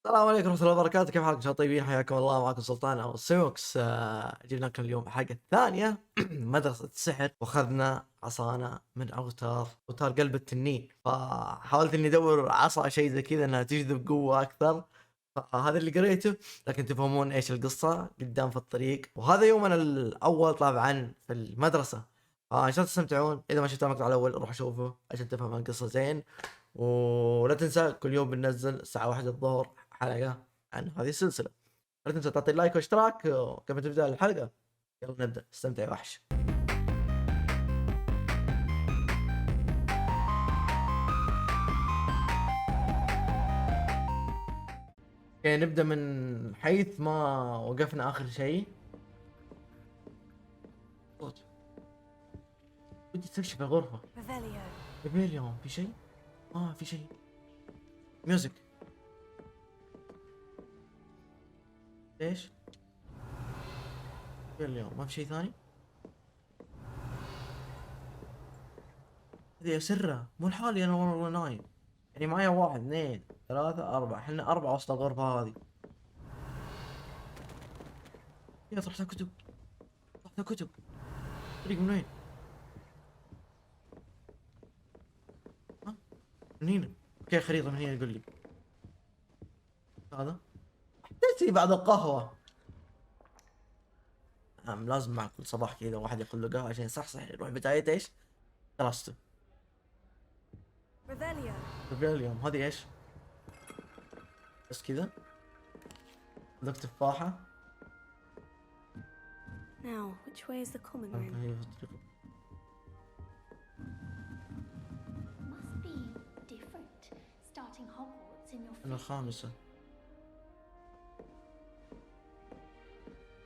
السلام عليكم ورحمة الله وبركاته، كيف حالكم؟ شباب طيبين؟ حياكم الله، معكم سلطان او SemoeX. جبنا لكم اليوم الحلقة الثانية مدرسة السحر، واخذنا عصانا من اوتار قلب التنين، فحاولت اني ادور عصا شيء زي كذا انها تجذب قوة اكثر، فهذا اللي قريته. لكن تفهمون ايش القصة قدام في الطريق. وهذا يومنا الاول طبعا في المدرسة، ان شاء الله تستمتعون. اذا ما شفتوا المقطع الاول روح شوفه عشان تفهم القصة زين. ولا تنسى كل يوم بننزل الساعة 1 الظهر حلقة عن هذه السلسلة. لا تنسى تعطي لايك واشتراك قبل تبدأ الحلقة. يلا نبدأ، استمتع يا وحش. اوكي، نبدأ من حيث ما وقفنا آخر شيء. صوت بدي تكشف الغرفة. اليوم في شيء؟ في شيء. ميوزك. ايش؟ اليوم ما في شيء ثاني؟ هذه سرة مو لحالي انا والله نايم، يعني معايا 1 2 3 4، احنا 4 وسط الغرفة هذه. يا طرحت كتب، طرحت كتب. طريق من وين؟ من هنا. اوكي، خريطة من هنا يقول لي. هذا تأتي بعد القهوة. لازم مع كل صباح كذا واحد ياخذ له قهوة عشان يصحصح، يروح بداية ايش؟ دراسته. اليوم هذه ايش؟ بس كذا. عندك تفاحة. Now, which way is the common room? Must be different starting Hogwarts in your الخامسة.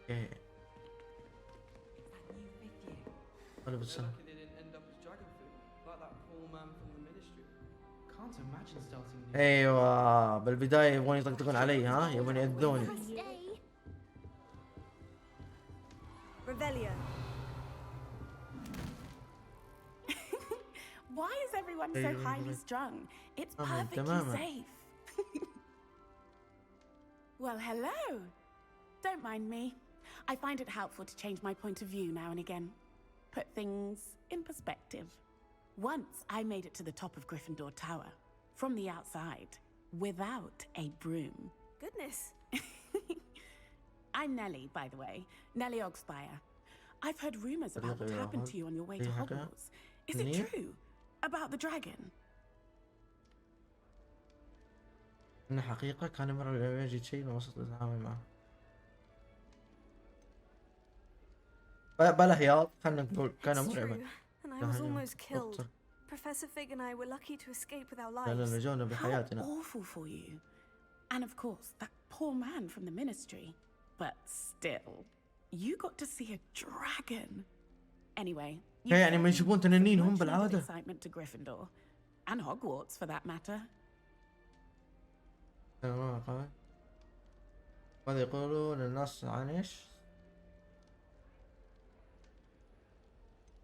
اوكي. أنا بالسنة. ايوه بالبداية يبغون يطقطقون علي، يبغون يأذوني. Why is everyone so highly strung? It's perfectly safe. Well, hello. Don't mind me. I find it helpful to change my point of view now and again. Put things in perspective. Once I made it to the top of Gryffindor Tower, from the outside, without a broom. Goodness. I'm Nellie, by the way. Nellie Ogspire. I've heard rumors about what happened to you on your way to Hogwarts. Is it true? About the dragon? إن حقيقة كان مرة لما يجي شيء ما وصلت أتعامل معه. بلا هياط، خلنا نقول كان مرعبا. And I was almost killed. Professor Fig and I were lucky to escape with our lives. لا نجونا بحياتنا. How awful for you. And of course, that poor man from the ministry. But still, you got to see a dragon. Anyway, يعني ما يشوفون تنانين هم بالعادة. Excitement to Gryffindor and Hogwarts for that matter. ماذا يقولون الناس عن ايش؟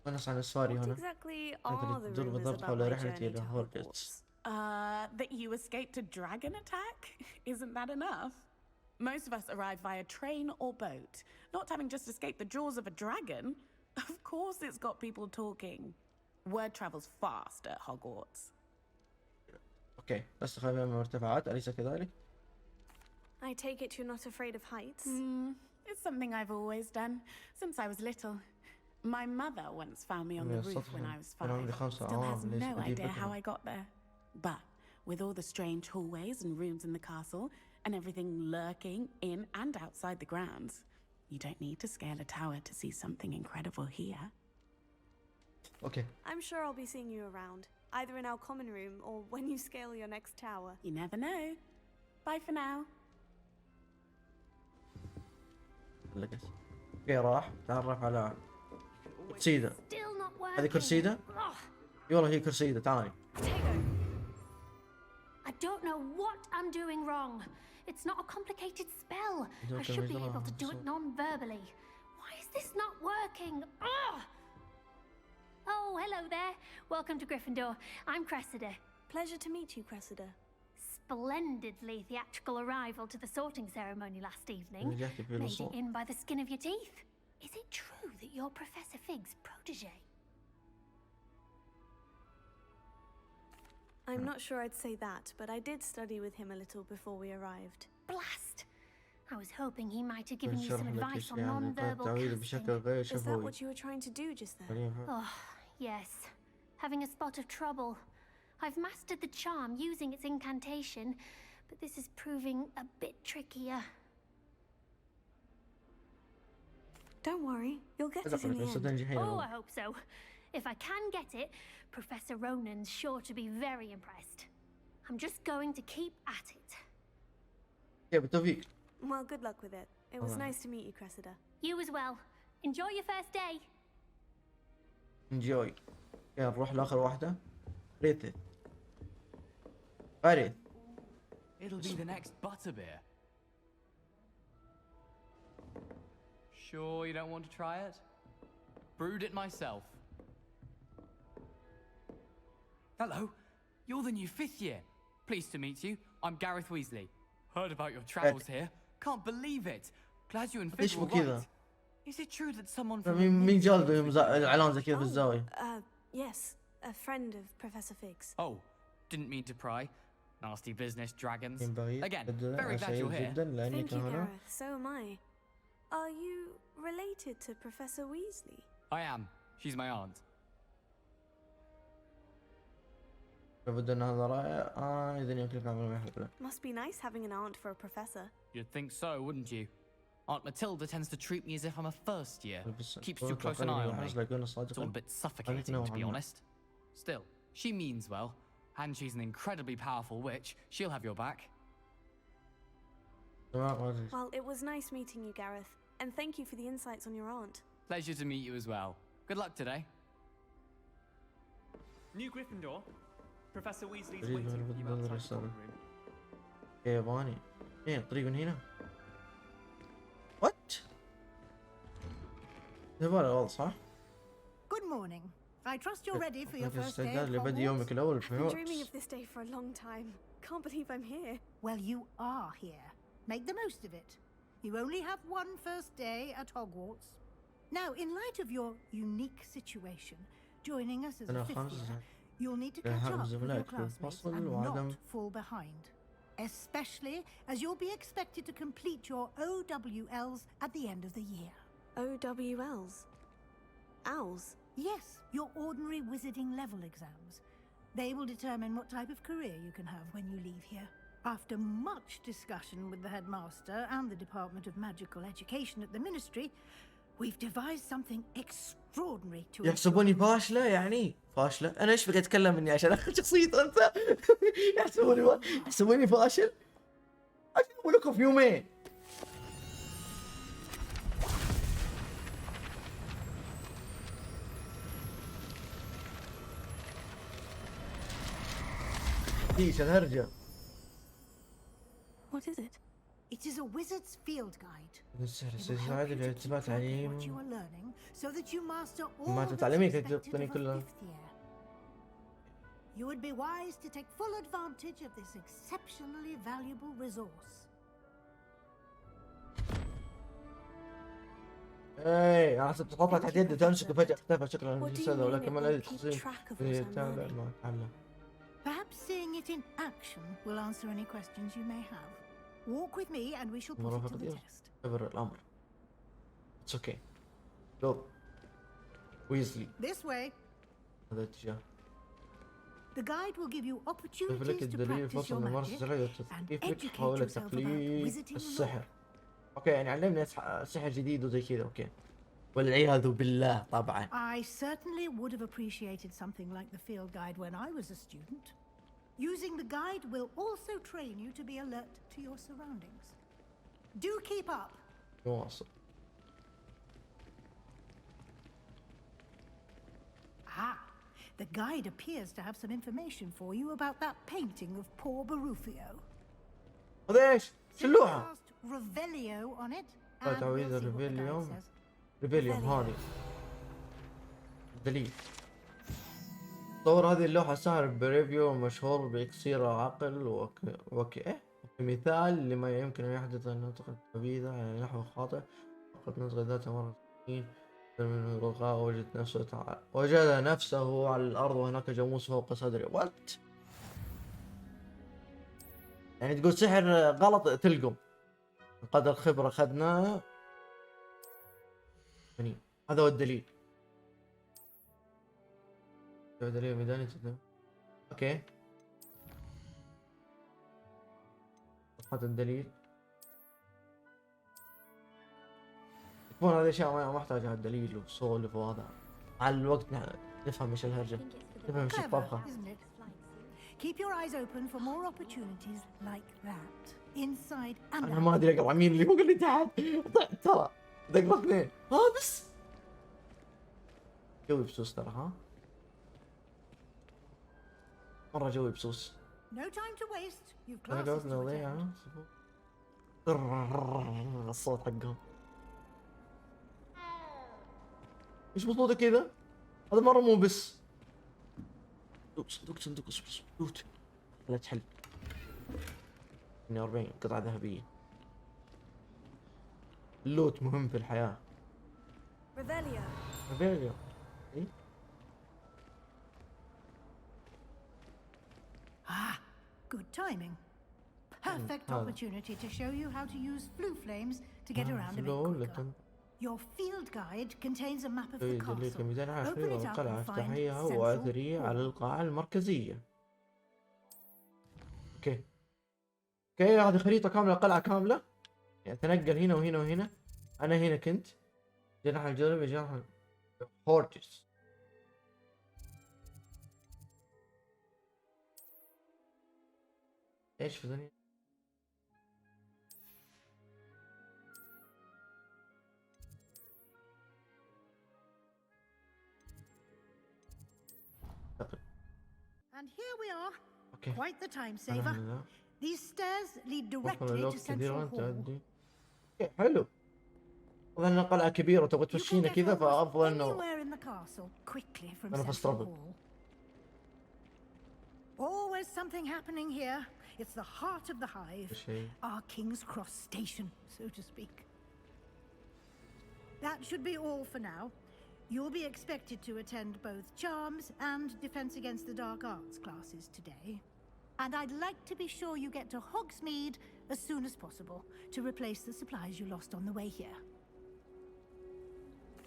الناس عن السواري هنا. Exactly are the rumors بالضبط about حول my رحلتي journey إلى to هوغورتس. That you escaped a dragon attack? Isn't that enough? Most of us arrive via train or boat. Not having just escaped the jaws of a dragon. Of course it's got people talking. Word travels fast at Hogwarts. اوكي، بس خلينا من المرتفعات، أليس كذلك؟ I take it you're not afraid of heights? It's something I've always done, since I was little. My mother once found me on the roof when I was 5. Still has no idea how I got there. But with all the strange hallways and rooms in the castle, and everything lurking in and outside the grounds, you don't need to scale a tower to see something incredible here. Okay. I'm sure I'll be seeing you around, either in our common room or when you scale your next tower. You never know. Bye for now. اوكي، راح تعرف على كرسيدة. هذه كرسيدة؟ اي والله هي كرسيدة، تعالي. I don't know what I'm doing wrong. It's not a complicated spell. I should be able to do it non-verbally. Why is this not working? Oh, hello there. Welcome to Gryffindor. I'm Cressida. Pleasure to meet you, Cressida. splendidly theatrical arrival to the sorting ceremony last evening made it in by the skin of your teeth. Is it true that you're Professor Fig's protege? I'm not sure I'd say that, but I did study with him a little before we arrived. Blast! I was hoping he might have given you some advice on non-verbal casting. Is that what you were trying to do just then? Oh, yes. Having a spot of trouble. I've mastered the charm using its incantation, but this is proving a bit trickier. Don't worry, you'll get it in the end. Oh, I hope so. If I can get it, Professor Ronan's sure to be very impressed. I'm just going to keep at it. يا بالتوفيق. Well, good luck with it. It was nice to meet you, Cressida. You as well. Enjoy your first day. Enjoy. يلا نروح لآخر واحدة. ريت. فارس. It'll be the next butterbeer. Sure you don't want to try it? Brewed it myself. Hello, you're the new 5th year. Pleased to meet you. I'm Gareth Weasley. Heard about your travels here. Can't believe it. Glad you and Fig were right. Is it true that someone from مين جالب الإعلان زي كذا في الزاوية؟ Yes, a friend of Professor Fig's. Oh, didn't mean to pry. Nasty business, dragons. ينبغي Again, جدا very glad you're here. جدا لأني Thank you, هنا. Gareth. So am I. Are you related to Professor Weasley? I am. She's my aunt. لابد أن هذا رائع. إذا يمكنك عمل ما يحب له. Must be nice having an aunt for a professor. You'd think so, wouldn't you? Aunt Matilda tends to treat me as if I'm a first year. Keeps too close an eye on me. It's all a bit suffocating, to be honest. Still, she means well, and she's an incredibly powerful witch. She'll have your back. Well, it was nice meeting you, Gareth, and thank you for the insights on your aunt. Pleasure to meet you as well. Good luck today. New Gryffindor. Professor Weasley's waiting for you outside the common room. ياباني. إيه الطريق من هنا؟ What? هذا الأول صح؟ Good morning. I trust you're ready for your first day at اللي بدي يومك الأول في I've been هوغورتس. dreaming of this day for a long time. Can't believe I'm here. Well, you are here. Make the most of it. You only have one first day at Hogwarts. Now, in light of your unique situation, joining us as a 5th year, you'll need to catch up with your classmates and not fall behind. Especially as you'll be expected to complete your OWLs at the end of the year. OWLs? Owls? Yes, your ordinary wizarding level exams. They will determine what type of career you can have when you leave here. After much discussion with the headmaster and the Department of Magical Education at the Ministry, we've devised something extraordinary to يحسبوني فاشلة يعني فاشلة. أنا إيش بقى أتكلم إني عشان أخذ شخصية أنثى؟ يحسبوني فاشل؟ عشان أقول لكم في يومين. إيش الهرجة؟ What is it? It is a wizard's field guide. السحر It will سيساعد help you to على keep اتباع track of تعليم. what you are learning so that you master all ما that's تتعلمين expected تعطيني of a كلها. 5th year. You would be wise to take full advantage of this exceptionally valuable resource. ايه انا حسبت تحطها تحت يدي تمسك وفجأة اختفى شكلها What do you الجسد mean ولكن ما it لدي will keep تخزين track of في what I'm تابع learning? ما اتعلم. Perhaps seeing it in action will answer any questions you may have. Walk with me and we shall put it to the test. اعتبر الامر. It's okay. Go. ويزلي. This way. هذا الاتجاه. The guide will give you لك opportunities to الدليل practice فرصة your لممارسة magic السحر and كيف educate حاولت yourself about تقليد wizarding lore. السحر. اوكي يعني علمني سحر جديد وزي كذا اوكي. والعياذ بالله طبعا. I certainly would have appreciated something like the field guide when I was a student. Using the guide will also train you to be alert to your surroundings. Do keep up. نواصل. The guide appears to have some information for you about that painting of poor Barufio. هذا ايش؟ شلوحة. Cast Revelio on it. تعويذ ريفيليوم. ريفيليوم هذه. دليل. طور هذه اللوحة السحر بريفيو مشهور بإكسير العقل وكمثال لما يمكن أن يحدث أن ننتقل تبيذة على نحو خاطئ فقد نزغ ذات مرة من الغاء وجد نفسه على الأرض وهناك جاموس فوق صدره. وات يعني تقول سحر غلط تلقم. قدر الخبرة أخذناه يعني هذا هو الدليل. دليل ميداني تدم. اوكي هذا الدليل. يكون هذه الاشياء ما محتاجة الدليل وسولف وهذا مع الوقت نفهم ايش الهرجة، نفهم ايش الطبخة. Keep your eyes open for more opportunities like that. Inside and انا ما ادري اقرا مين اللي فوق اللي تحت. ترى دقمة اثنين بس جوي بسوس ترى. ها مرة جوي بسوس. No time to waste. You've أنا classes قلت to له attend. الصوت حقهم ايش بصوته كذا؟ هذا مرة مو بس صندوق لوت. لا تحل 42 قطعة ذهبية. اللوت مهم في الحياة. ريفيليا اي Good timing. Perfect opportunity to show you how to use flue flames to get around a bit quicker. Your field guide contains a map of the castle. ميدان عسكري Open it up والقلعة and find افتحيها central وأثري على القاعة المركزية. اوكي هذه خريطة كاملة قلعة كاملة يعني تنقل هنا وهنا وهنا. أنا هنا كنت جناح الجنوب جناح هورتس. ايش في الدنيا؟ And here we are. اوكي Quite the time saver. These stairs lead directly to central كثيرا hall. تؤدي. اوكي حلو. أظن أنها قلعة كبيرة وتبغى تمشينا كذا فأفضل إنه anywhere in the castle quickly from أنا central فاستربل. hall. Always something happening here. It's the heart of the hive. شيء. Our King's Cross station, so to speak. That should be all for now. You'll be expected to attend both Charms and Defense Against the Dark Arts classes today. And I'd like to be sure you get to Hogsmeade as soon as possible to replace the supplies you lost on the way here.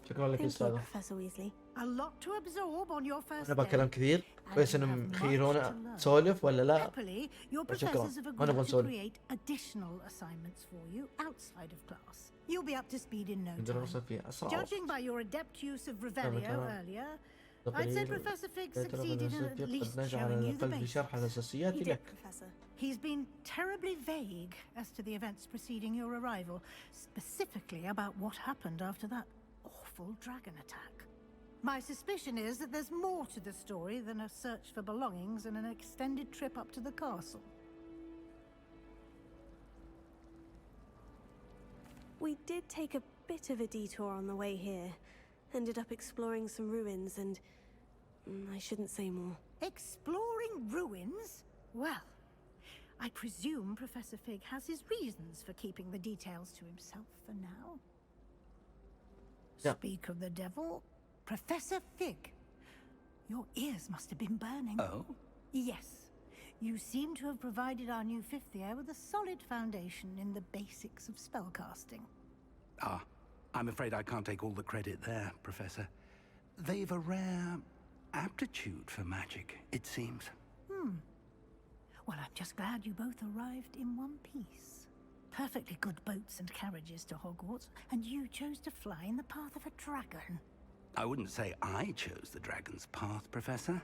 شكرا لك يا أستاذة. Professor Weasley. A lot to absorb on your first أنا بكلام day. كثير كويس إنهم خيرونا نسولف ولا لا. Happily, your شكرا professors have ما نبغى agreed to نسولف. create additional assignments for you outside of class. You'll be up to speed in no الدراسة time. في أسرع Judging by your adept use of Revelio earlier, I'd say Professor Fig succeeded in at least قد نجعل showing you the الأقل في شرح basics. الأساسيات He did, لك. Professor. He's been terribly vague as to the events preceding your arrival, specifically about what happened after that awful dragon attack. My suspicion is that there's more to the story than a search for belongings and an extended trip up to the castle. We did take a bit of a detour on the way here. Ended up exploring some ruins and... I shouldn't say more. Exploring ruins? Well, I presume Professor Fig has his reasons for keeping the details to himself for now. Yeah. Speak of the devil, Professor Fig, your ears must have been burning. Oh? Yes. You seem to have provided our new fifth year with a solid foundation in the basics of spellcasting. Ah, I'm afraid I can't take all the credit there, Professor. They've a rare aptitude for magic, it seems. Well, I'm just glad you both arrived in one piece. Perfectly good boats and carriages to Hogwarts, and you chose to fly in the path of a dragon. I wouldn't say I chose the dragon's path, Professor.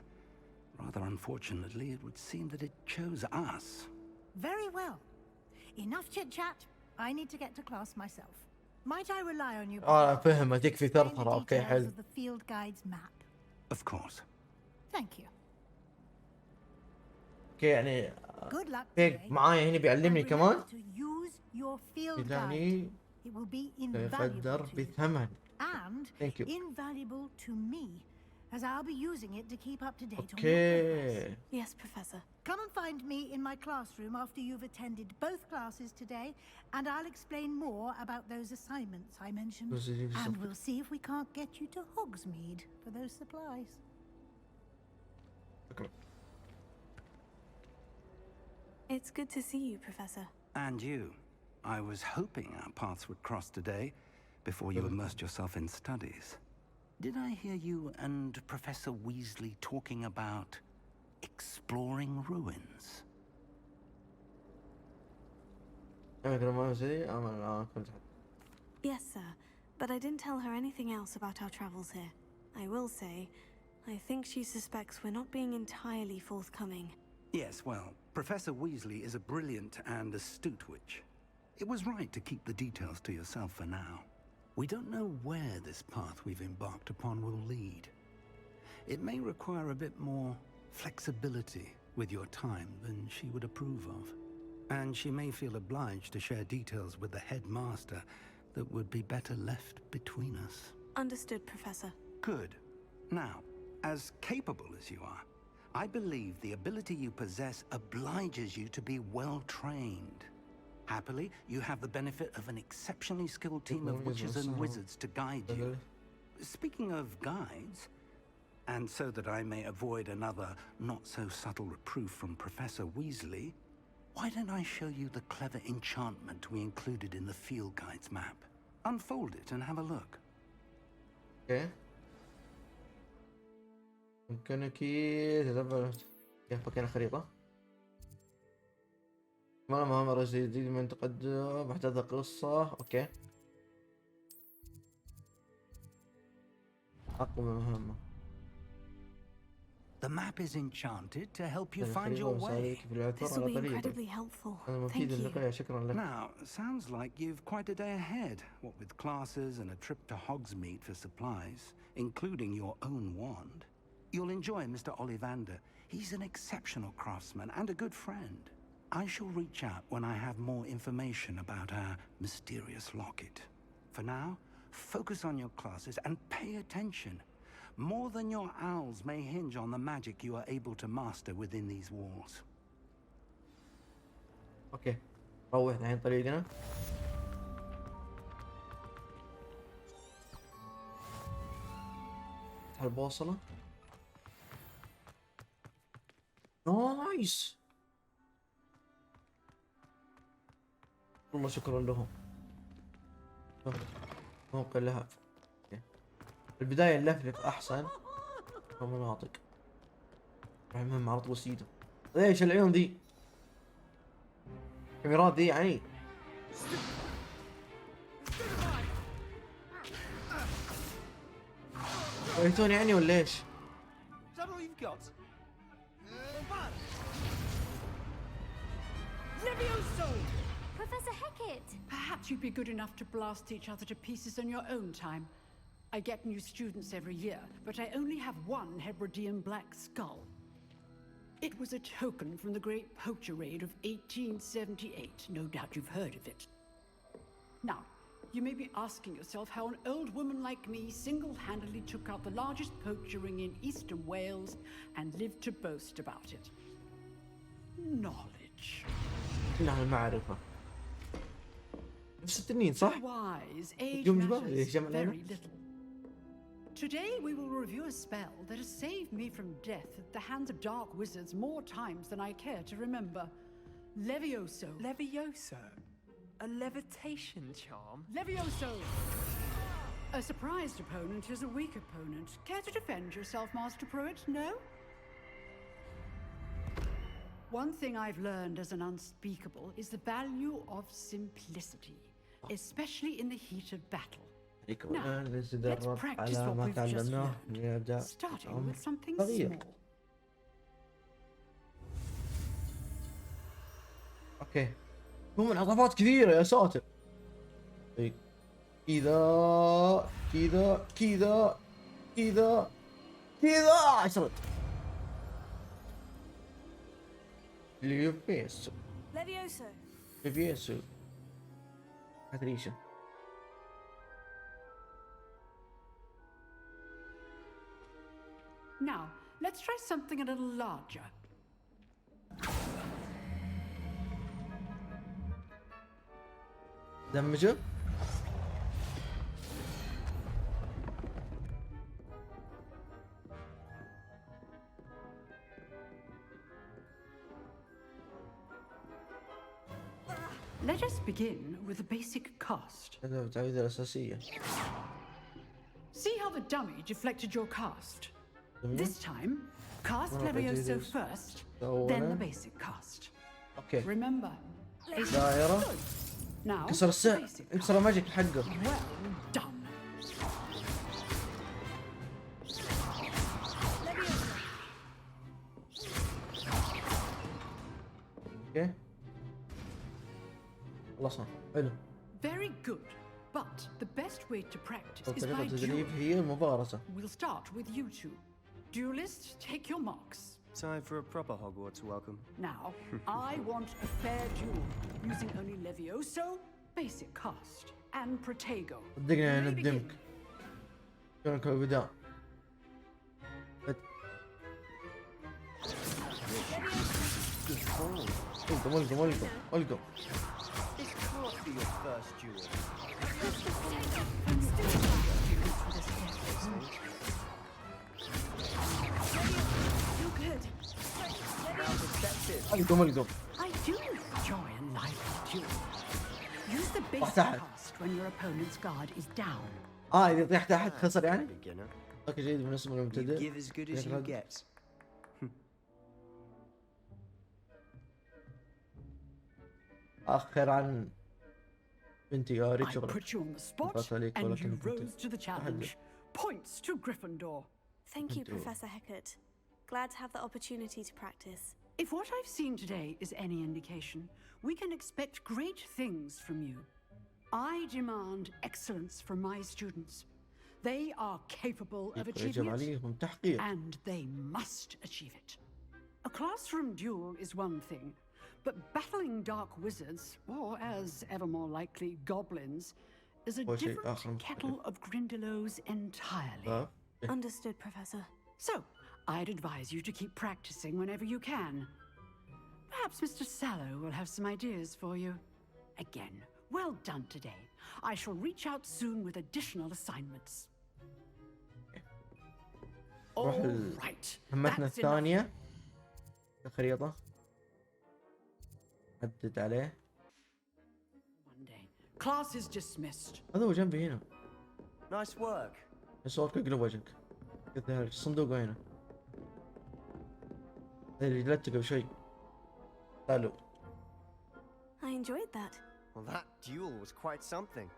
Rather unfortunately, it would seem that it chose us. Very well. Enough chit-chat. I need to get to class myself. Might I rely on you? فهم أديك في to explain ثرثرة. the أوكي details حلو. of the field guide's map? Of course. Thank you. اوكي يعني Good luck فيك today. معايا هنا بيعلمني And كمان. remember to use your field guide. يعني It will be يقدر invaluable to you. بثمن. And Thank you. invaluable to me as I'll be using it to keep up to date on your اوكي. progress. Yes, Professor. Come and find me in my classroom after you've attended both classes today, and I'll explain more about those assignments I mentioned. And we'll see if we can't get you to Hogsmeade for those supplies. شكرا. It's good to see you, Professor. And you. I was hoping our paths would cross today before you immersed yourself in studies. Did I hear you and Professor Weasley talking about exploring ruins? Yes, sir. But I didn't tell her anything else about our travels here. I will say, I think she suspects we're not being entirely forthcoming. Yes, well, Professor Weasley is a brilliant and astute witch. It was right to keep the details to yourself for now. We don't know where this path we've embarked upon will lead. It may require a bit more flexibility with your time than she would approve of. And she may feel obliged to share details with the headmaster that would be better left between us. Understood, Professor. Good. Now, as capable as you are, I believe the ability you possess obliges you to be well trained. Happily, you have the benefit of an exceptionally skilled team of witches and wizards to guide you. Speaking of guides, and so that I may avoid another not-so-subtle reproof from Professor Weasley, why don't I show you the clever enchantment we included in the field guide's map? Unfold it and have a look. اوكي. يمكنك تتبع كيف بكينا خريطة. ما مهمة رئيسية جديد من تقدم محتاجة قصة. اوكي. أقوى مهمة. The map is enchanted to help you find your way. This will be incredibly helpful. Thank you. Now, sounds like you've quite a day ahead, what with classes and a trip to Hogsmeade for supplies, including your own wand. You'll enjoy Mr. Ollivander. He's an exceptional craftsman and a good friend. I shall reach out when I have more information about our mysterious locket. For now, focus on your classes and pay attention. More than your owls may hinge on the magic you are able to master within these walls. اوكي. روح الحين طريقنا. افتح البوصلة. نايس. والله شكرا لهم. موقع لها. البداية نلفلف أحسن مناطق. المهم على طول سيده. ليش العيون ذي؟ الكاميرات ذي يعني. ويتون يعني ولا ايش؟ Professor Hecat! Perhaps you'd be good enough to blast each other to pieces on your own time. I get new students every year, but I only have one Hebridean black skull. It was a token from the Great Poacher Raid of 1878. No doubt you've heard of it. Now, you may be asking yourself how an old woman like me single-handedly took out the largest poacher ring in eastern Wales and lived to boast about it. Knowledge. كلها المعرفة. نفس التنين صح؟ Wise, age matters very little. Today we will review a spell that has saved me from death at the hands of dark wizards more times than I care to remember. Levioso. Levioso? A levitation charm? Levioso! A surprised opponent is a weak opponent. Care to defend yourself, Master Pruitt? No? One thing I've learned as an unspeakable is the value of simplicity, especially in the heat of battle. Now, let's practice what we've just learned, starting with something small. اوكي. هم انعطافات كثيرة يا ساتر. كذا كذا كذا كذا كذا 10. ليوبيسو. Levioso. ليوبيسو. باتريشا. Now, let's try something a little larger. دمجه. Let us begin with the basic cast. التعويذة الأساسية. See how the dummy deflected your cast? This time, cast Levioso first, then the basic cast. Okay. Remember, دائرة. now كسر السحر، كسر الماجيك حقه. well done. اوكي. خلصنا. حلو. Very good. But the best way to practice is طريقة by التدريب duel. هي المبارزة. We'll start with you two. Duelists, take your marks. Time for a proper Hogwarts welcome. Now, I want a fair duel using only Levioso, basic cast, and Protego. صدقني May ندمك. begin. شلونك البداء؟ القم. This can't be your first duel. You're good. Now perspective. القم. I do enjoy a lively duel. Use the basic تحت. cast when your opponent's guard is down. إذا طيح تحت خسر يعني؟ Beginner. لك جيد بالنسبة You للمبتدئ. give as good as you get. أخر عن بنتي قاري I شغلك. put you on the spot, فات عليك and ولكن you كنت rose to the challenge. Points to Gryffindor. Thank you, Thank you. Professor Hecat. Glad to have the opportunity to practice. If what I've seen today is any indication, we can expect great things from you. I demand excellence from my students. They are capable of يجب achieving it, عليهم تحقيق. and they must achieve it. A classroom duel is one thing, but battling dark wizards, or as ever more likely, goblins, is a أول شيء آخر different kettle of Grindylows entirely. آه. Understood, Professor. So, I'd advise you to keep practicing whenever you can. Perhaps Mr. Sallow will have some ideas for you. Again, well done today. I shall reach out soon with additional assignments. نروح All right. مهمتنا That's enough. الثانية. الخريطة. عدت عليه. One day. Class is dismissed. هذا هو جنبي هنا. Nice work. صوتك اقلب وجهك. كذا الصندوق هنا. اللي جلدته قبل شوي. حلو. I enjoyed that. Well, that duel was quite something.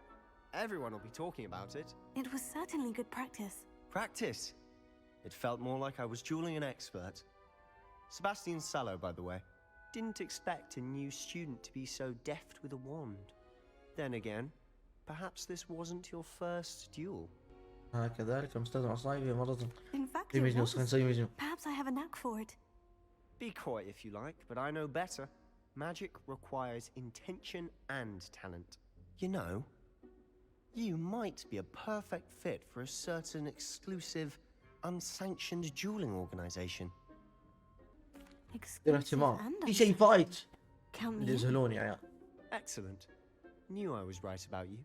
Everyone will be talking about it. It was certainly good practice. Practice. It felt more like I was dueling an expert. Sebastian Sallow, by the way, didn't expect a new student to be so deft with a wand. Then again, perhaps this wasn't your first duel. كذلك المستخدم عصاي مرة. In fact, في it مجنون was. خلينا نسوي مجنون. Perhaps I have a knack for it. Be coy if you like, but I know better. Magic requires intention and talent. You know, you might be a perfect fit for a certain exclusive, unsanctioned dueling organization. غير Exclusive اهتمام. and في شيء فايت. Count me اللي in. يزهلون يا عيال. Excellent. Knew I was right about you.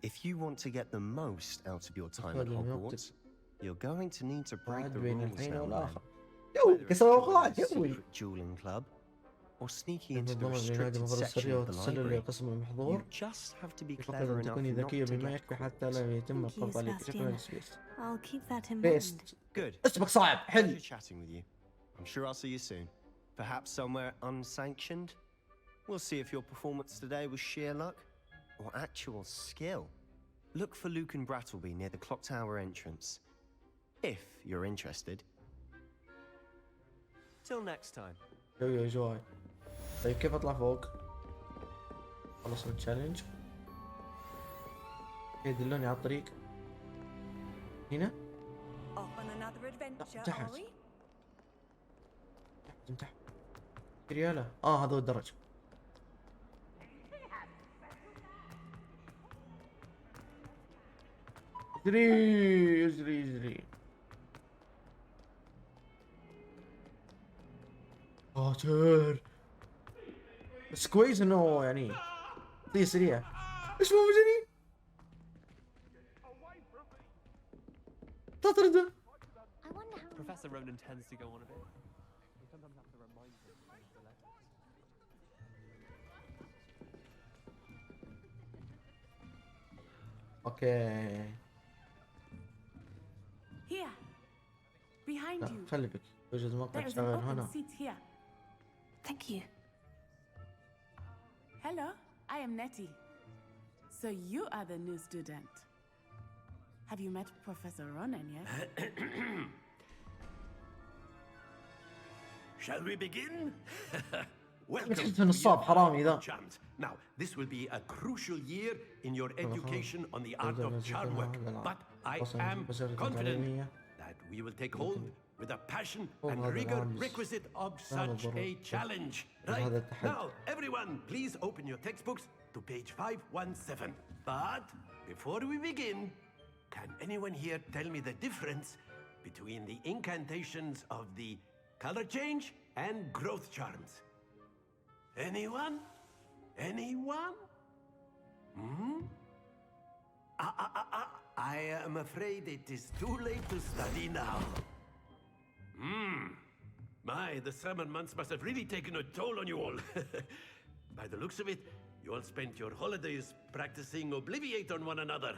If you want to get the most out of your time at Hogwarts, you're going to need to break بعد the بين rules الحين now and والآخر. then. يو Whether it's كسروا joining a قواعد يوي. secret dueling club or sneaking into the انضم لنادي restricted مفر section السرية of the وتسلل library. لقسم You المحظور. just have to be فقط clever أن enough تكوني not ذكية to بما get يكفي حتى caught. لا يتم Thank you, القبض عليك. Sebastian. شكرا سبيست. I'll keep that in mind. بيست. Good. اسمك صعب. حلو. Pleasure chatting with you. I'm sure I'll see you soon. Perhaps somewhere unsanctioned. We'll see if your performance today was sheer luck or actual skill. Look for Luke and Brattleby near the clock tower entrance. If you're interested. Till next time. يو جواي. طيب كيف اطلع فوق؟ خلصنا التشالنج. يدلوني على الطريق. هنا؟ Off on another adventure, تحت. are we? تحت تحت. ريالة. هذا هو الدرج. اجري اجري اجري. ساتر. بس كويس انه يعني طي سريع. ايش مو جنين؟ تطرده. Professor Ronan tends to go on a bit. We sometimes have to remind him to change the letters. اوكي. Here, behind لا you. خلي بك، يوجد موقع There is an شغال open هنا. seat here. Thank you. Hello, I am Nettie. So you are the new student. Have you met Professor Ronan yet? Shall we begin? تحس ان الصاب حرامي ذا. Now, this will be a crucial year in your education on the art of charm work. But I am confident that we will take hold with the passion and rigor requisite of such a challenge. Right? Now, everyone, please open your textbooks to page 517. But before we begin, can anyone here tell me the difference between the incantations of the color change and growth charms? Anyone? Anyone? I am afraid it is too late to study now. My, the summer months must have really taken a toll on you all. By the looks of it, you all spent your holidays practicing Obliviate on one another.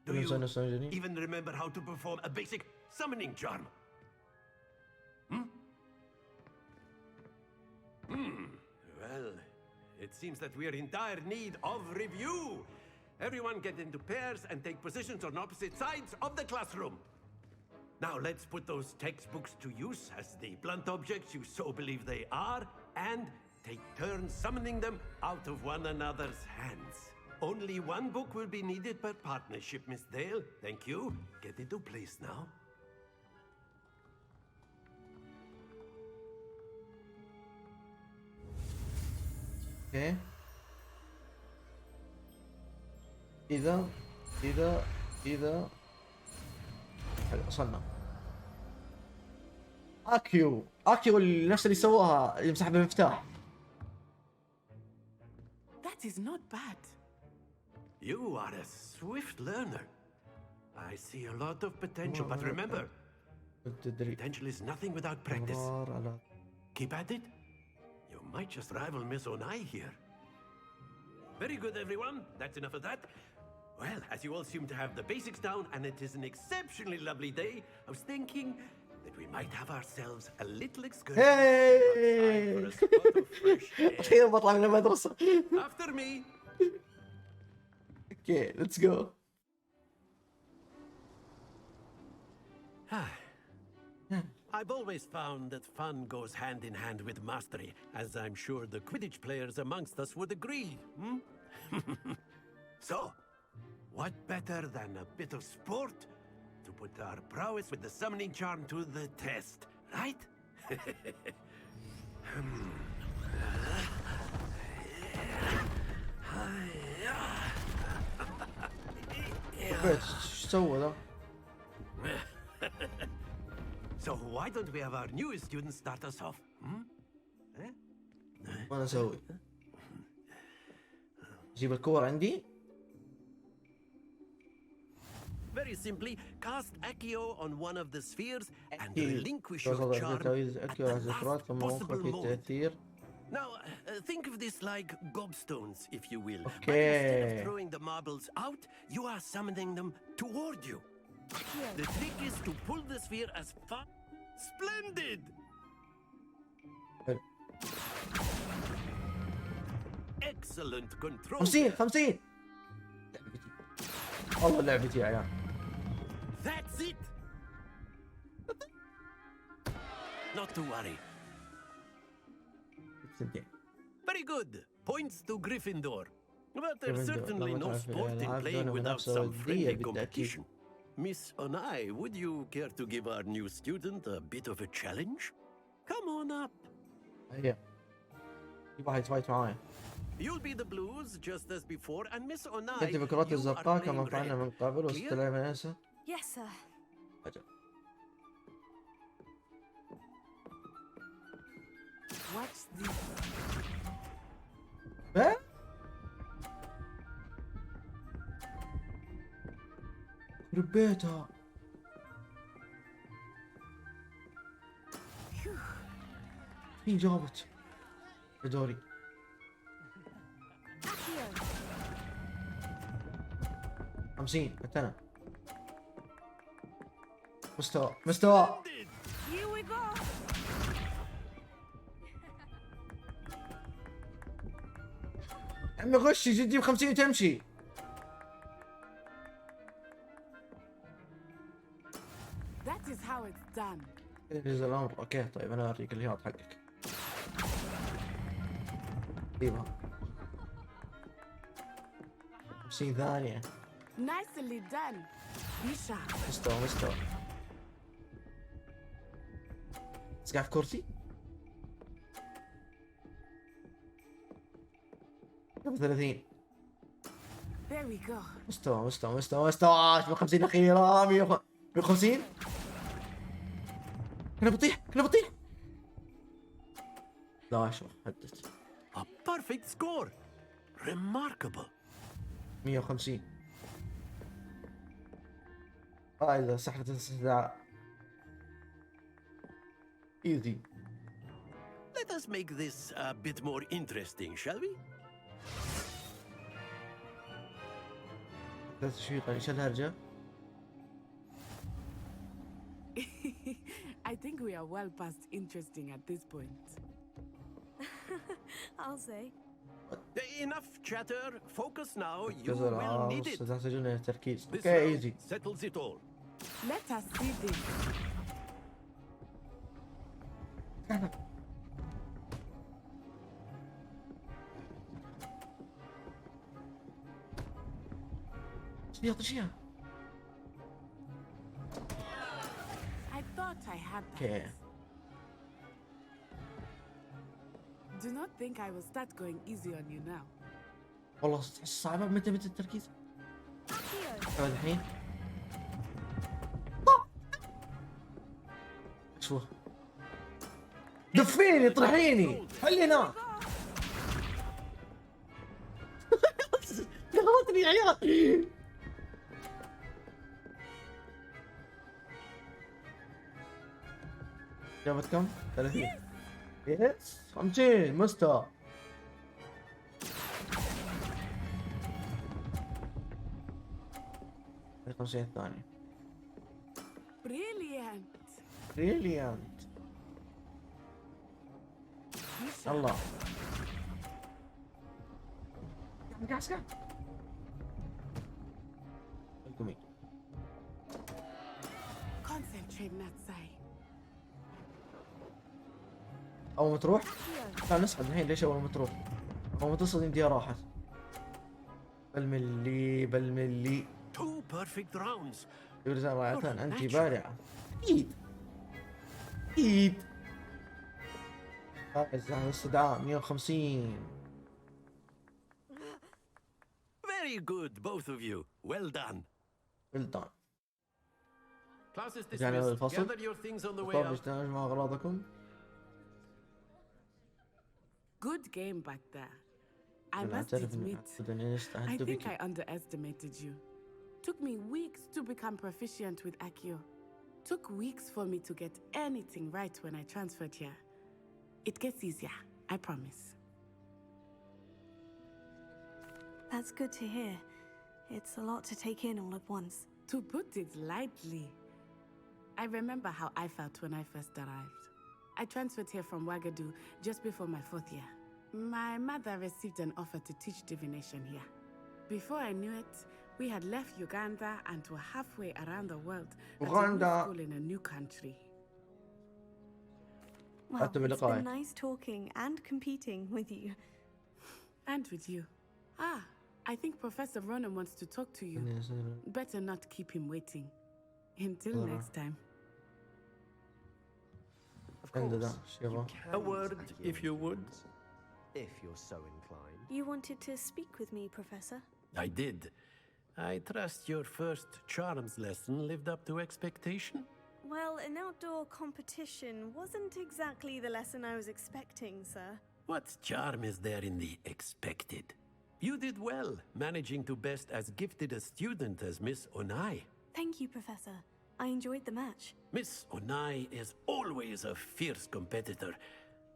Do you even remember how to perform a basic summoning charm? Well, it seems that we are in dire need of review. Everyone get into pairs and take positions on opposite sides of the classroom. Now let's put those textbooks to use as the blunt objects you so believe they are, and take turns summoning them out of one another's hands. Only one book will be needed per partnership, Miss Dale. Thank you. Get into place now. اوكي. اذا حلو وصلنا. اكيو نفس اللي سواها اللي مسح بالمفتاح. That is not bad. You are a swift learner. I see a lot of potential, but remember, potential is nothing without practice. Keep at it. You might just rival Miss Onai here. Very good, everyone. That's enough of that. Well, as you all seem to have the basics down, and it is an exceptionally lovely day, I was thinking that we might have ourselves a little excursion outside for a spot of fresh air. أخيراً بطلع من المدرسة. After me. Okay, let's go. I've always found that fun goes hand in hand with mastery, as I'm sure the Quidditch players amongst us would agree. So, what better than a bit of sport to put our prowess with the summoning charm to the test, right? ايش سوى ذا؟ So why don't we have our newest student start us off? وانا اسوي جيب الكور عندي. Very simply, cast Accio on one of the spheres and relinquish your charm at the last possible moment. Now, think of this like gobstones, if you will. But instead of throwing the marbles out, you are summoning them toward you. The trick is to pull the sphere as far... Splendid! Excellent control. 50 والله لعبتي يا عيال. That's it. Not to worry. Very good. Points to Gryffindor. But there's certainly no sport in playing without some friendly competition. Miss Onai, would you care to give our new student a bit of a challenge? Come on up. هيا. يبغى يتفايت معايا. You'll be the blues just as before, and Miss Onai, كنت فكرات الزرقاء كما فعلنا من قبل واستلعب انسى. Yes, sir. Watch this. ها؟ ربيتها. مين جاوبت؟ دوري. Accio. 50 أنا. مستوى. Here we go. عمي غشي جدي ب50 وتمشي. That is how it's done. انجز الامر. اوكي طيب انا اوريك الهياط حقك. ايوه 50 ثانية. Nicely done. Be sharp. مستوى. تسقع في كرسي؟ 30. There we go. مستوى 50 أخيرا. 150. كنا بطيح. لا شو حدت. A perfect score. Remarkable. 150. إذا سحرة الاستدعاء. easy. Let us make this a bit more interesting, shall we? لا تشويق ايش الهرجة؟ I think we are well past interesting at this point. I'll say. Enough chatter. Focus now. You جزر will need it. تحتاجون التركيز. This اوكي round easy. settles it all. Let us see this. شيها. I thought I had that. اوكي. Do not think I will start going easy on you now. والله صعبة. متى التركيز؟ Accio. الحين. شو؟ دفيني طرحيني. خلينا. قهرتني يا عيال. جابت كم؟ 30. يس 50 مستوى. هذه 50 الثانية. Brilliant. الله. قاعد. القمي. Concentrate, Natsai. أول ما تروح. لا نسحب الحين. ليش أول ما تروح؟ أول ما تصل يمديها راحت. بالملي. 2 perfect rounds. يقول رائعة. أنت بارعة. أكيد. فائز على الاستدعاء 150. Very good, both of you. Well done. Class is رجعنا dismissed. للفصل. Gather your things on the way طب out. اجتمعوا أغراضكم. Good game back there. I أنا must أعترف إني admit, I استعدت think بك. I underestimated you. Took me weeks to become proficient with Accio. Took weeks for me to get anything right when I transferred here. It gets easier, I promise. That's good to hear. It's a lot to take in all at once. To put it lightly, I remember how I felt when I first arrived. I transferred here from Ouagadougou just before my 4th year. My mother received an offer to teach divination here. Before I knew it, we had left Uganda and were halfway around the world at a new school in a new country. Well, it's been nice talking and competing with you. And with you. I think Professor Ronan wants to talk to you. Better not keep him waiting. Until next time. Of course. A word, if you would. If you're so inclined. You wanted to speak with me, Professor? I did. I trust your first charms lesson lived up to expectation. Well, an outdoor competition wasn't exactly the lesson I was expecting, sir. What charm is there in the expected? You did well, managing to best as gifted a student as Miss Onai. Thank you, Professor. I enjoyed the match. Miss Onai is always a fierce competitor,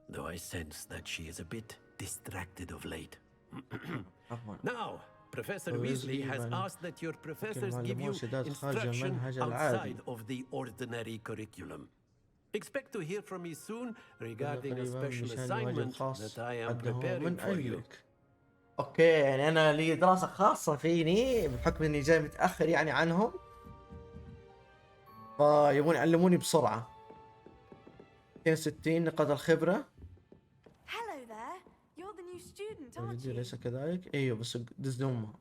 though I sense that she is a bit distracted of late. Now, Professor Weasley has asked that your professors give you instruction outside of the ordinary curriculum. Expect to hear from me soon regarding a special assignment that I am preparing for you. اوكي يعني انا لي دراسة خاصة فيني بحكم اني جاي متأخر يعني عنهم، فيبون يعلموني بسرعة. 62 نقاط الخبرة. Hello there. You're the new student, aren't you? ليس كذلك؟ ايوه بس دز امها.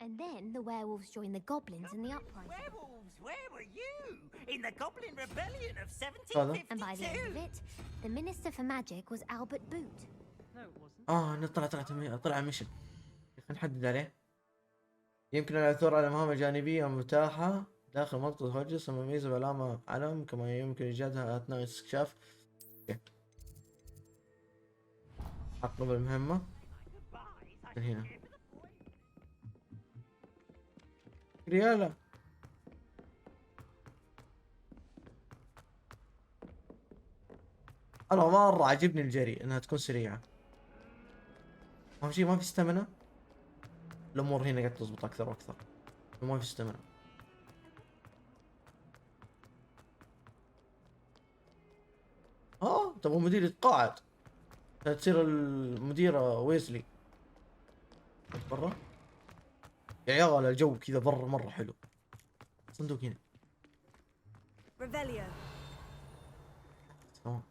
And then the werewolves joined the goblins in the uprising. Werewolves, where were you? In the Goblin Rebellion of 1752. And by the end of it, the Minister for Magic was Albert Boot. No, it wasn't. طلع مشن. خلينا نحدد عليه. يمكن العثور على مهام جانبية متاحة داخل منطقة هوجس مميزة بعلامة علم، كما يمكن إيجادها أثناء الاستكشاف. أقرب المهمة من هنا. ريالة أنا مرة عجبني الجري إنها تكون سريعة. أهم شيء ما في استمنة. الأمور هنا قاعدة تزبط أكثر وأكثر. ما في استمنة. تبغى مدير يتقاعد تصير المديرة ويزلي. برا يا عيال الجو كذا برا مرة حلو. صندوق هنا. Revelio. تمام.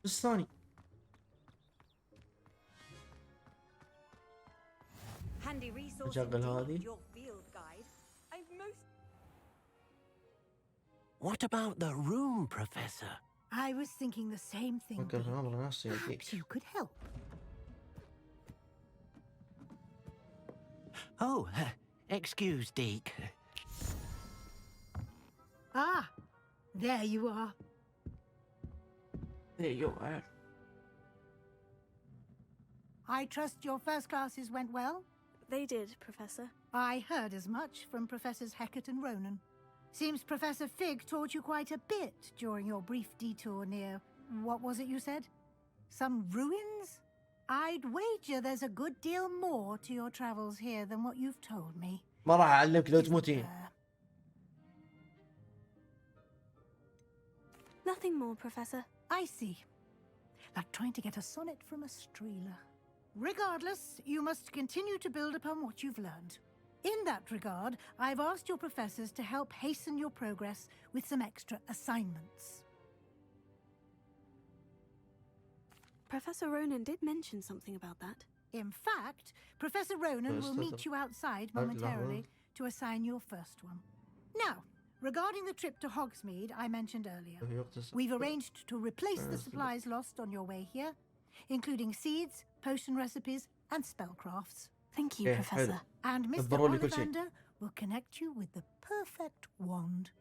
بس ثاني. Handy resource أشغل هذه. your field guide. What about the room, Professor? I was thinking the same thing. Perhaps you could help. Oh, excuse, Deke. Ah, there you are. There you are. I trust your first classes went well? They did, Professor. I heard as much from Professors Hecat and Ronan. Seems Professor Fig taught you quite a bit during your brief detour near... what was it you said? Some ruins? I'd wager there's a good deal more to your travels here than what you've told me. ما راح أعلمك لو تموتين. Nothing more, Professor. I see. Like trying to get a sonnet from a streeler. Regardless, you must continue to build upon what you've learned. In that regard, I've asked your professors to help hasten your progress with some extra assignments. Professor Ronan did mention something about that. In fact, Professor Ronan will meet you outside momentarily to assign your first one. Now, regarding the trip to Hogsmeade I mentioned earlier, we've arranged to replace the supplies lost on your way here, including seeds, potion recipes, and spellcrafts. Thank you, Professor. And Mr. Ollivander will connect you with the perfect wand.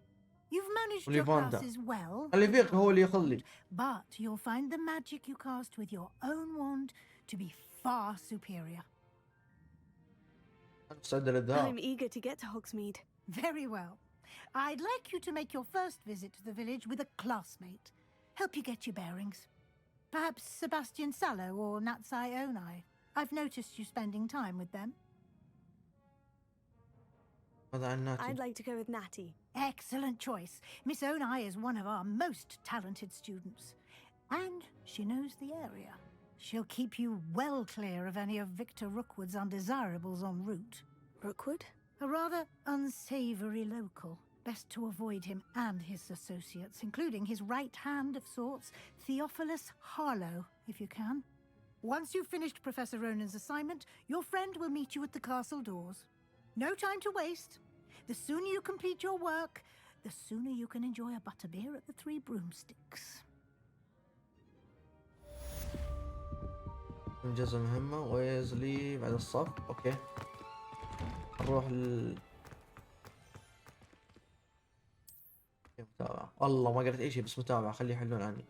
You've managed your classes well, but you'll find the magic you cast with your own wand to be far superior. I'm eager to get to Hogsmeade. Very well. I'd like you to make your first visit to the village with a classmate. Help you get your bearings. Perhaps Sebastian Sallow or Natsai Onai. I've noticed you spending time with them. I'd like to go with Natty. Excellent choice. Miss Onai is one of our most talented students. And she knows the area. She'll keep you well clear of any of Victor Rookwood's undesirables en route. Rookwood? A rather unsavoury local. Best to avoid him and his associates, including his right hand of sorts, Theophilus Harlow, if you can. Once you've finished Professor Ronan's assignment, your friend will meet you at the castle doors. No time to waste. The sooner you complete your work, the sooner you can enjoy a butterbeer at the Three Broomsticks. انجز مهمة ويزلي بعد الصف. اوكي نروح الله ما قريت اي شيء بس متابع، خليه يحلون عني.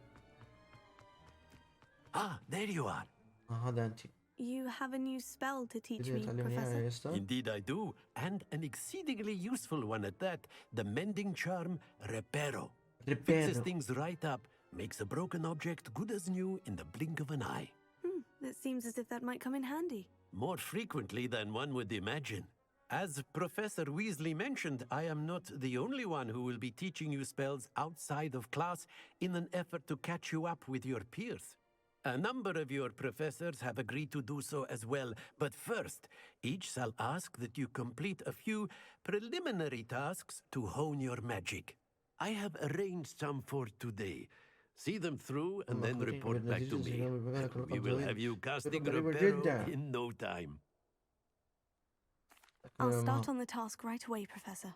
There you are. هذا انت. You have a new spell to teach me, Professor. Indeed I do, and an exceedingly useful one at that. The mending charm, Reparo. Fixes things right up, makes a broken object good as new in the blink of an eye. That seems as if that might come in handy. More frequently than one would imagine. As Professor Weasley mentioned, I am not the only one who will be teaching you spells outside of class in an effort to catch you up with your peers. A number of your professors have agreed to do so as well, but first, each shall ask that you complete a few preliminary tasks to hone your magic. I have arranged some for today. See them through and then report back to me. We will have you casting Reparo in no time. I'll start on the task right away, Professor.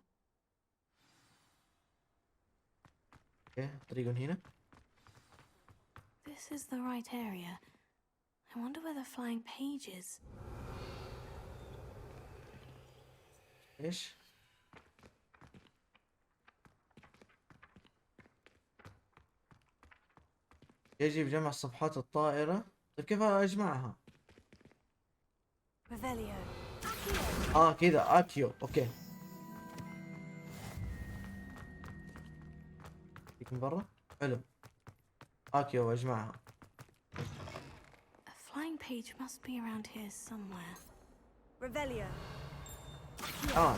Okay, طريق هنا. This is the right area. I wonder where the flying page is. ايش؟ يجب جمع صفحات الطائرة. طيب كيف اجمعها؟ Revelio. كذا اكيو. اوكي. من برا؟ حلو. اكيو واجمعها. A flying page must be around here somewhere. Revelio.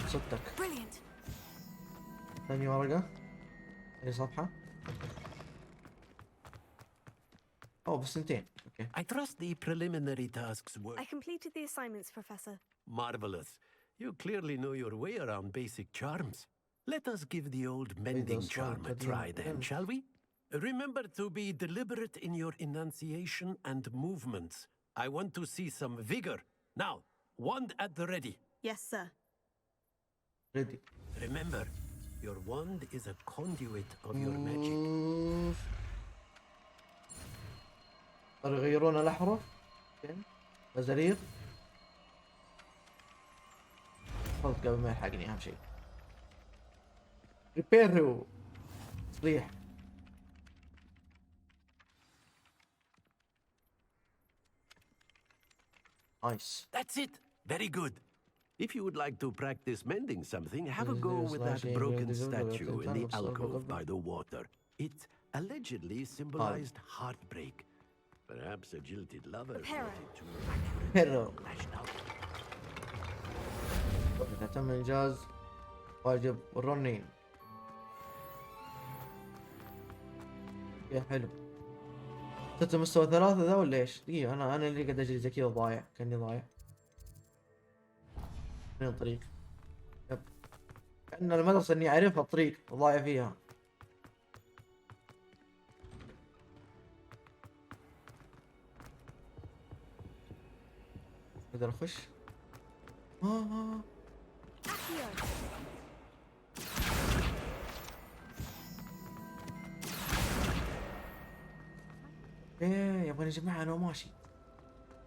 صدق. Brilliant. ثاني ورقة. ثاني صفحة. بس سنتين. اوكي. I trust the preliminary tasks were... I completed the assignments, Professor. Marvelous. You clearly know your way around basic charms. Let us give the old mending charm a try then, shall we? Remember to be deliberate in your enunciation and movements. I want to see some vigor. Now, wand at the ready. Yes, sir. Ready. Remember, your wand is a conduit of your magic. يغيرون الأحرف. مزارير. خلط قبل ما يلحقني أهم شيء. ريبيرو. صريح. Nice. That's it. Very good. If you would like to practice mending something, have a go with that broken statue in the alcove by the water. It allegedly symbolized heartbreak. Perhaps a jilted lover wanted to accurately lash out. إذا تم إنجاز واجب الرنين. يا حلو. صرت مستوى 3 ذا ولا ايش؟ دقيقة انا اللي قاعد اجري زي كذا ضايع، كأني ضايع. فين الطريق؟ يب. كأن المدرسة اني اعرفها الطريق وضايع فيها. اقدر اخش؟ ايه يبغى نجمعها انا وماشي.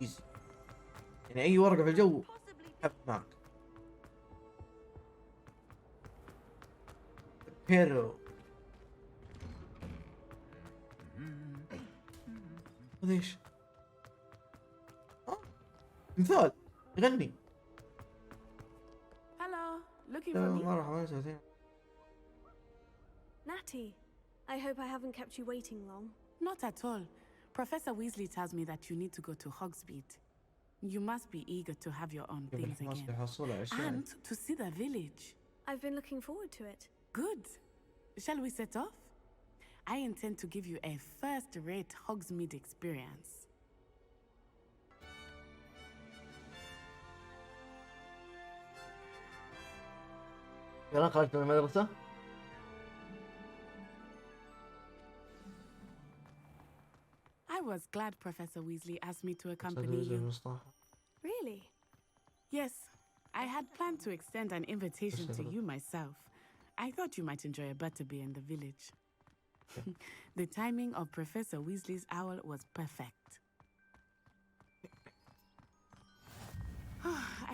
ايزي. يعني اي ورقة في الجو حب معك. هيرو. هذا ايش؟ مثال يغني. Hello, looking for me? مرحبا. Natty, I hope I haven't kept you waiting long. Not at all. Professor Weasley tells me that you need to go to Hogsmeade. You must be eager to have your own things again. And to see the village. I've been looking forward to it. Good. Shall we set off? I intend to give you a first-rate Hogsmeade experience. يلا خرجت من المدرسة. I was glad Professor Weasley asked me to accompany you. Really? Yes, I had planned to extend an invitation to you myself. I thought you might enjoy a butterbeer in the village. The timing of Professor Weasley's owl was perfect.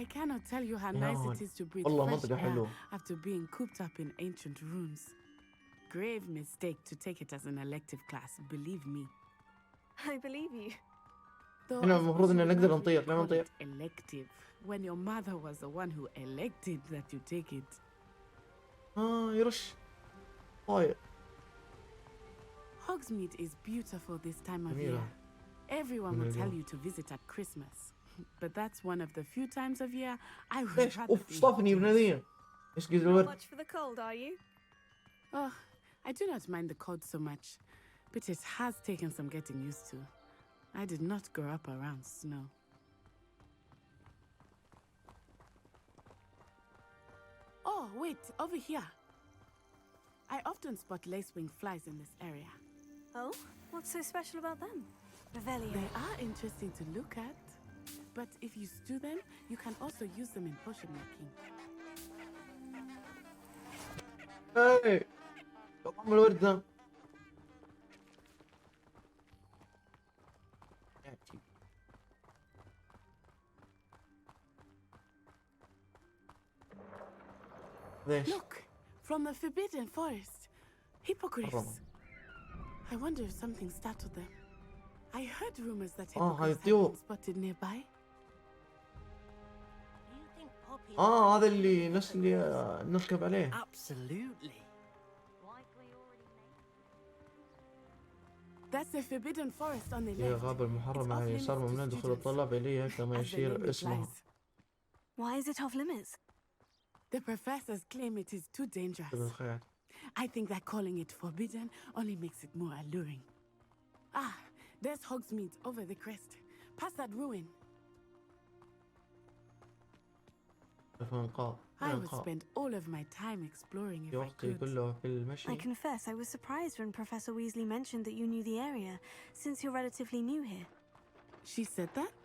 I cannot tell you how nice it is to breathe fresh air after being cooped up in ancient rooms. grave mistake to take it as an elective class, believe me. I believe you. هنا المفروض إن نقدر نطير، لما نطير. Elective, when your mother was the one who elected that you take it. يرش. طاير. Hogsmeade is beautiful this time of year. Everyone will tell you to visit at Christmas, but that's one of the few times of year I would rather أوف صفني بنادين. إيش قد الورد؟ Much for the cold, are you? Oh, I do not mind the cold so much, but it has taken some getting used to. I did not grow up around snow. Oh, wait, over here. I often spot lacewing flies in this area. Oh, what's so special about them? Revelio. They are interesting to look at, but if you stew them, you can also use them in potion making. Hey! طعم الورد ذا. Look, from the Forbidden Forest. Hippogriffs. I wonder if something startled them. I heard rumors that hippogriffs had been spotted nearby. هذا اللي نفس اللي نركب عليه. Absolutely. That's the Forbidden Forest on the left. هي غابة المحرمة على اليسار، ممنوع دخول الطلاب إليها كما يشير اسمها. Why is it off limits? The professors claim it is too dangerous. I think that calling it forbidden only makes it more alluring. Ah, there's Hogsmeade over the crest. Past that ruin. I would spend all of my time exploring if I could. I confess I was surprised when Professor Weasley mentioned that you knew the area, since you're relatively new here. She said that?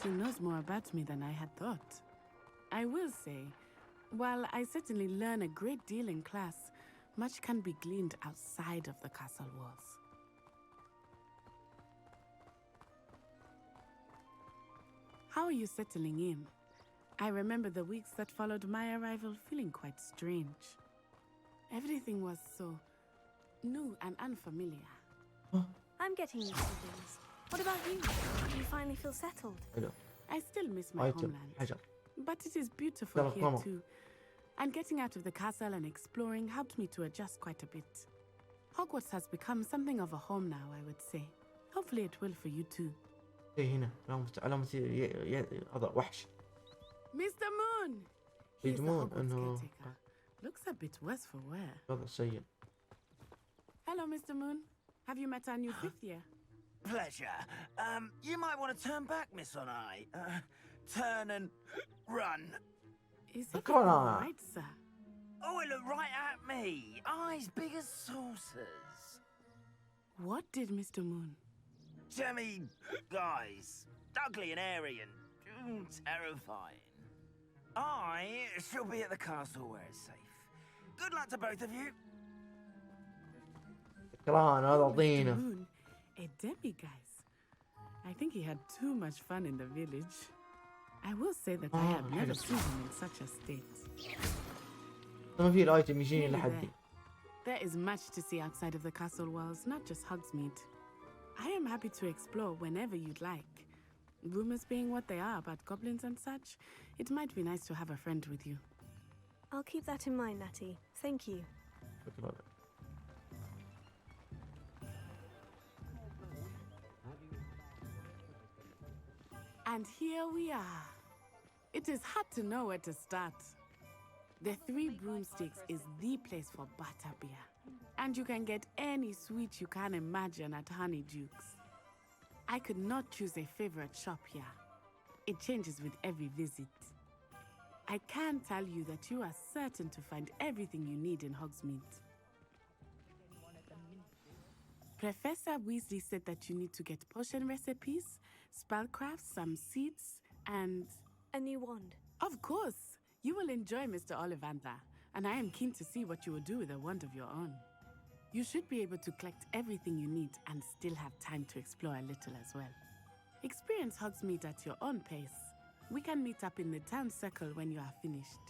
She knows more about me than I had thought. I will say, while I certainly learn a great deal in class, much can be gleaned outside of the castle walls. How are you settling in? I remember the weeks that followed my arrival feeling quite strange. Everything was so new and unfamiliar. I'm getting used to things. What about you? Do you finally feel settled? I still miss my homeland. But it is beautiful here too. And getting out of the castle and exploring helped me to adjust quite a bit. Hogwarts has become something of a home now, I would say. Hopefully it will for you too. هنا علامة هذا وحش. Mr. Moon! He's the Hogwarts caretaker. Looks a bit worse for wear. هذا سيء. Hello, Mr. Moon. Have you met our new fifth year? Pleasure. You might want to turn back, Miss Onai. Turn and run. Is it right, sir? Oh, it looked right at me. Eyes big as saucers. What did Mr. Moon? Jemmy, guys. Ugly and airy and terrifying. I shall be at the castle where it's safe. Good luck to both of you. Mr. Moon, a demi-guise. I think he had too much fun in the village. I will say that I have never seen him in such a state. There is much to see outside of the castle walls, not just Hogsmeade. I am happy to explore whenever you'd like. Rumors being what they are about goblins and such, it might be nice to have a friend with you. I'll keep that in mind, Natty. Thank you. And here we are. It is hard to know where to start. The Three Broomsticks is the place for butterbeer. And you can get any sweet you can imagine at Honeydukes. I could not choose a favorite shop here. It changes with every visit. I can tell you that you are certain to find everything you need in Hogsmeade. Professor Weasley said that you need to get potion recipes, spellcrafts, some seeds, and... a new wand. Of course! You will enjoy Mr. Ollivander, and I am keen to see what you will do with a wand of your own. You should be able to collect everything you need and still have time to explore a little as well. Experience Hogsmeade at your own pace. We can meet up in the town circle when you are finished.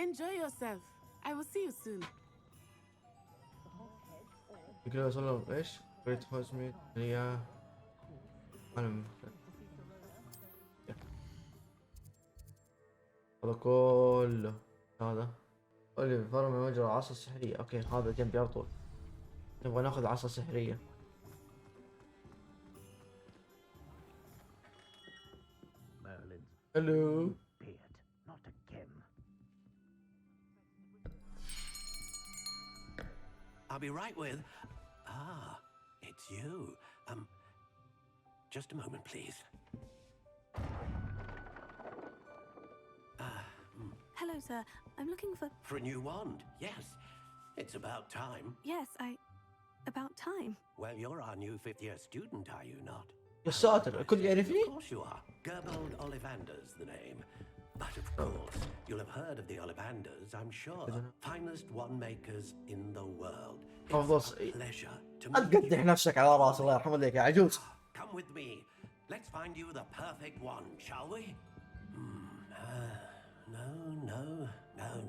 Enjoy yourself. I will see you soon. يقدر يوصل ايش؟ بريت هوزميت هي انا هذا كله هذا اللي فرم مجرى عصا سحرية. اوكي هذا جنبي على طول. نبغى ناخذ عصا سحرية. هلو. I'll be right with... Ah, it's you. Just a moment, please. Hello, sir. I'm looking for... For a new wand, yes. It's about time. Yes, about time. Well, you're our new fifth-year student, are you not? يا ساتر كل يعرفني؟ Of course you are. Gerbold Ollivander's the name. But of course, you'll have heard of the Ollivanders, I'm sure. Finest wand makers in the world. It's a pleasure to meet you. تقدح نفسك على راسي الله يرحم والديك يا عجوز. Come with me. Let's find you the perfect wand, shall we? No,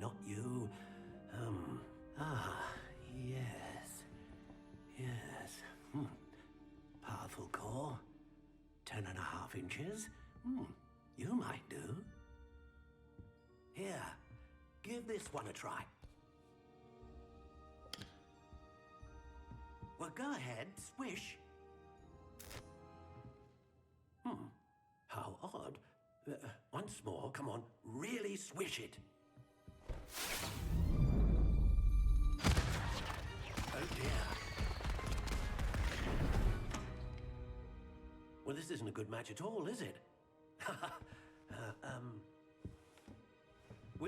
not you. Yes. Powerful core. 10.5 inches. You might do. Here, give this one a try. Well, go ahead, swish. How odd. Once more, come on, really swish it. Oh dear. Well, this isn't a good match at all, is it?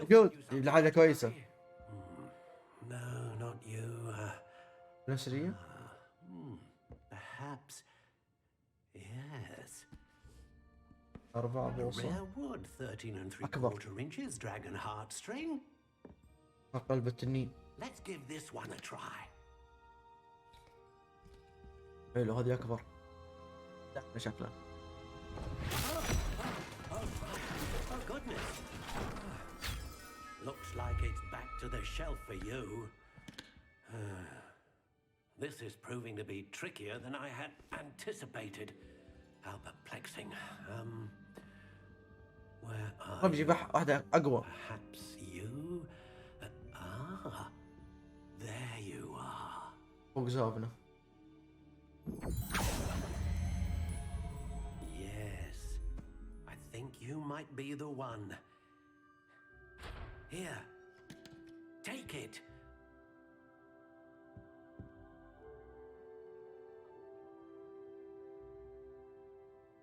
جود لحاجة كويسة. No, not you. نسرية. Perhaps. Yes. 4 بوصة. Rare wood, 13 3/4 inches, dragon heart string. قلب التنين. Let's give this one a try. حلو هذه أكبر. لا شكله. Oh goodness. Looks like it's back to the shelf for you. This is proving to be trickier than I had anticipated. How perplexing. Where are بجيب واحدة أقوى. Perhaps you? There you are. فوق زابنا. Yes, I think you might be the one. Here, take it.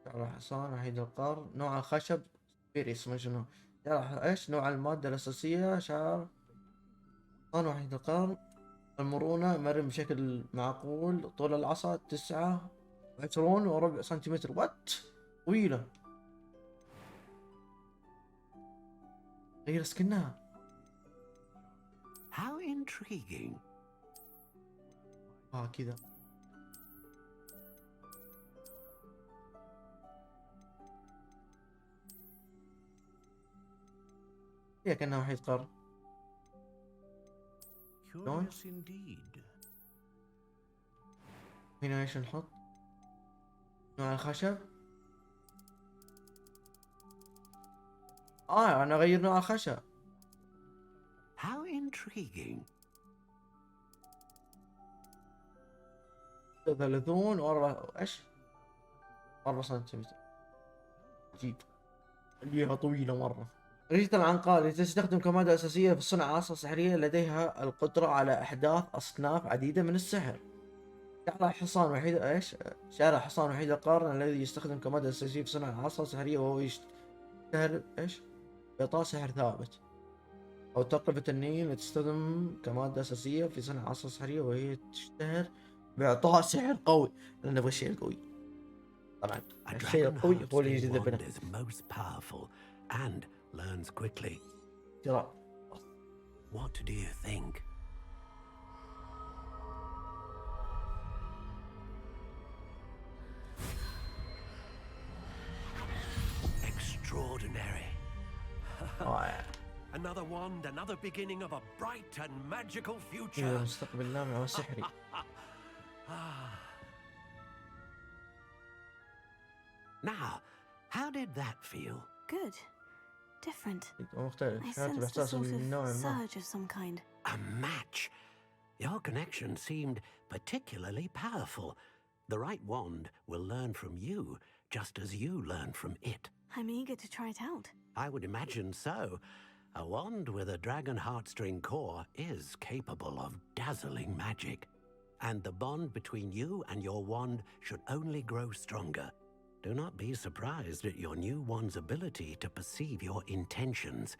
شعر حصان وحيد القرن. نوع الخشب سبير اسمه شنو؟ ايش نوع المادة الأساسية؟ شعر حصان وحيد القرن. المرونة مرن بشكل معقول. طول العصا 29.4 سنتيمتر. وات طويلة. غير سكنها. How intriguing. كذا. هي كأنها وحيد قرن. Curious indeed. هنا ايش نحط؟ نوع الخشب. انا اغير نوع الخشب. How intriguing. 30 ايش؟ 4 سنتيمتر. عجيب. الليها طويلة مرة. ريشة العنقاء تستخدم كمادة أساسية في صنع عصا سحرية لديها القدرة على إحداث أصناف عديدة من السحر. شعر حصان وحيد ايش؟ شعر حصان وحيد القرن الذي يستخدم كمادة أساسية في صنع عصا سحرية وهو يشتهر ايش؟ بإعطاء سحر ثابت. أو تقلبة النيل تستخدم كمادة أساسية في صنع عصا سحرية وهي تشتهر بإعطاء سحر قوي. أنا نبغى الشيء القوي. طبعا الشيء القوي هو اللي يجذبنا. And learns quickly. What do you think? Extraordinary. Another wand, another beginning of a bright and magical future. المستقبل لامع وسحري. Now, how did that feel? Good. Different. مختلف. I sensed a sort of surge of some kind. A match. Your connection seemed particularly powerful. The right wand will learn from you, just as you learn from it. I'm eager to try it out. I would imagine so. A wand with a dragon heartstring core is capable of dazzling magic. And the bond between you and your wand should only grow stronger. Do not be surprised at your new wand's ability to perceive your intentions,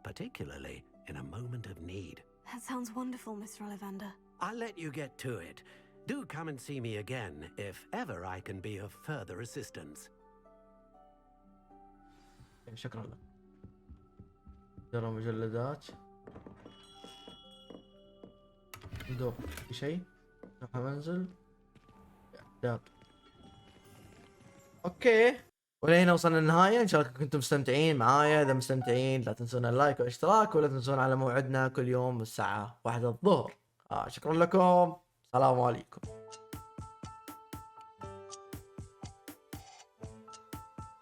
particularly in a moment of need. That sounds wonderful, Mr. Ollivander. I'll let you get to it. Do come and see me again if ever I can be of further assistance. شكرا لك. جرى مجلدات. ندوق في شيء. نروح منزل. داب. اوكي. ولهنا وصلنا للنهاية. ان شاء الله كنتم مستمتعين معايا. اذا مستمتعين لا تنسون اللايك والاشتراك، ولا تنسون على موعدنا كل يوم الساعة 1 الظهر. شكرا لكم. السلام عليكم.